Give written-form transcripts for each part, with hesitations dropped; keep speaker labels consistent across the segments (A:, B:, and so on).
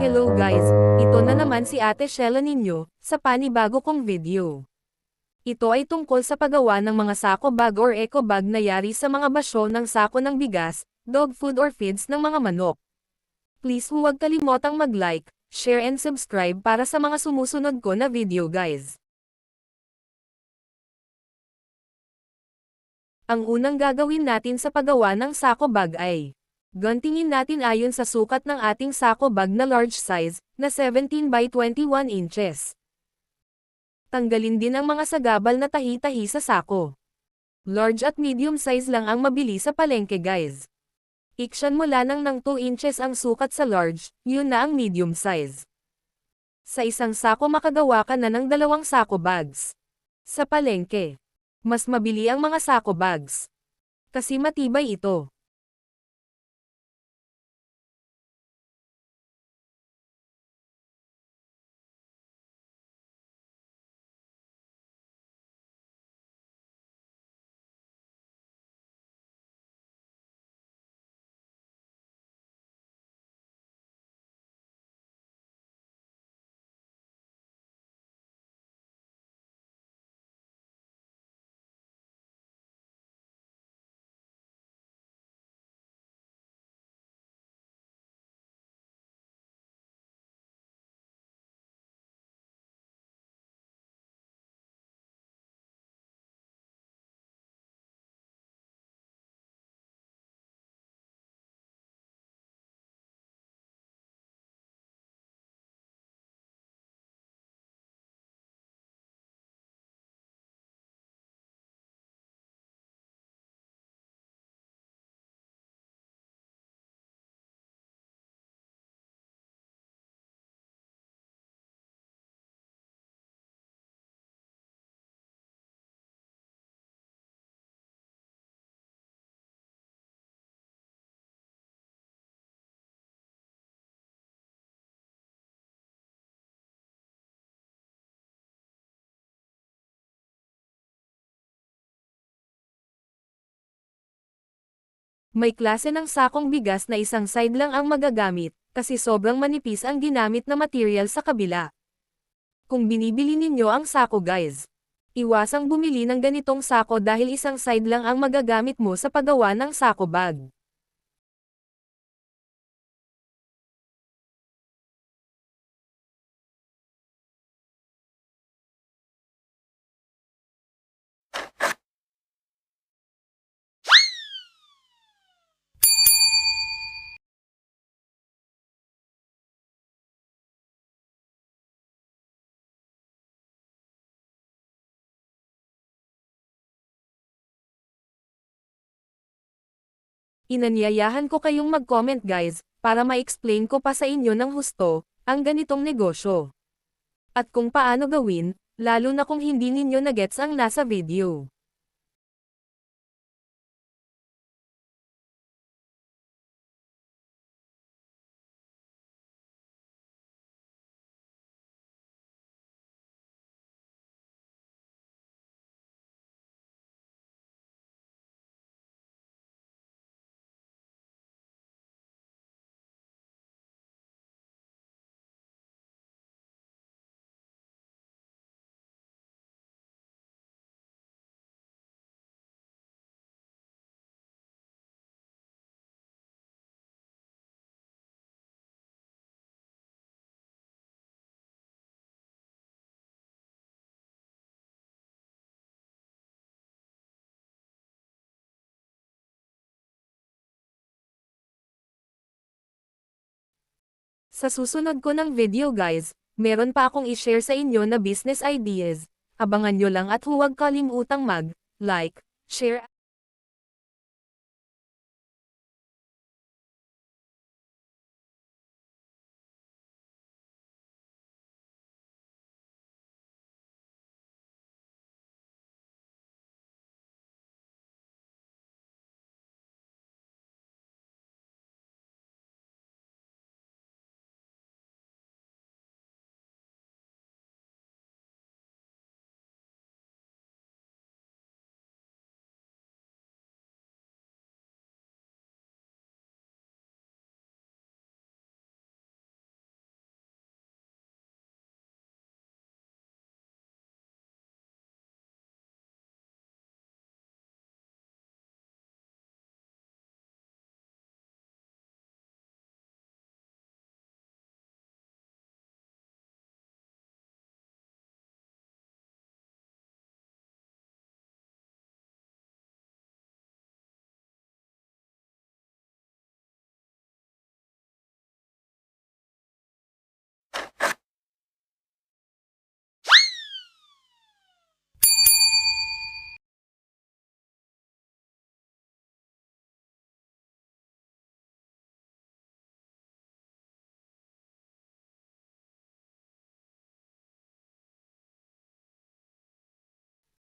A: Hello guys, ito na naman si Ate Shella ninyo, sa panibago kong video. Ito ay tungkol sa paggawa ng mga sako bag or eco bag na yari sa mga basyo ng sako ng bigas, dog food or feeds ng mga manok. Please huwag kalimotang mag-like, share and subscribe para sa mga sumusunod ko na video guys. Ang unang gagawin natin sa paggawa ng sako bag ay gantingin natin ayon sa sukat ng ating sako bag na large size, na 17 by 21 inches. Tanggalin din ang mga sagabal na tahi-tahi sa sako. Large at medium size lang ang mabili sa palengke guys. Iksyan mo lang ng 2 inches ang sukat sa large, yun na ang medium size. Sa isang sako makagawa ka na ng 2 sako bags. Sa palengke, mas mabili ang mga sako bags. Kasi matibay ito. May klase ng sakong bigas na isang side lang ang magagamit, kasi sobrang manipis ang ginamit na material sa kabila. Kung binibili ninyo ang sako guys, iwasang bumili ng ganitong sako dahil isang side lang ang magagamit mo sa paggawa ng sako bag. Inanyayahan ko kayong mag-comment guys, para ma-explain ko pa sa inyo ng husto, ang ganitong negosyo. At kung paano gawin, lalo na kung hindi ninyo na-gets ang nasa video. Sa susunod ko ng video guys, meron pa akong i-share sa inyo na business ideas. Abangan nyo lang at huwag kalimutang mag-like, share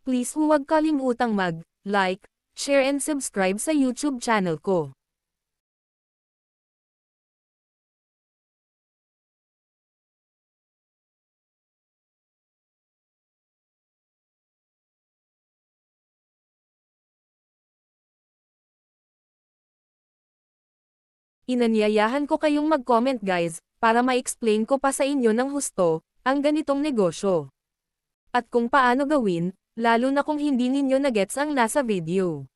A: Please huwag kalimutang mag-like, share and subscribe sa YouTube channel ko. Inanyayahan ko kayong mag-comment guys, para ma-explain ko pa sa inyo ng husto, ang ganitong negosyo. At kung paano gawin, lalo na kung hindi ninyo na-gets ang nasa video.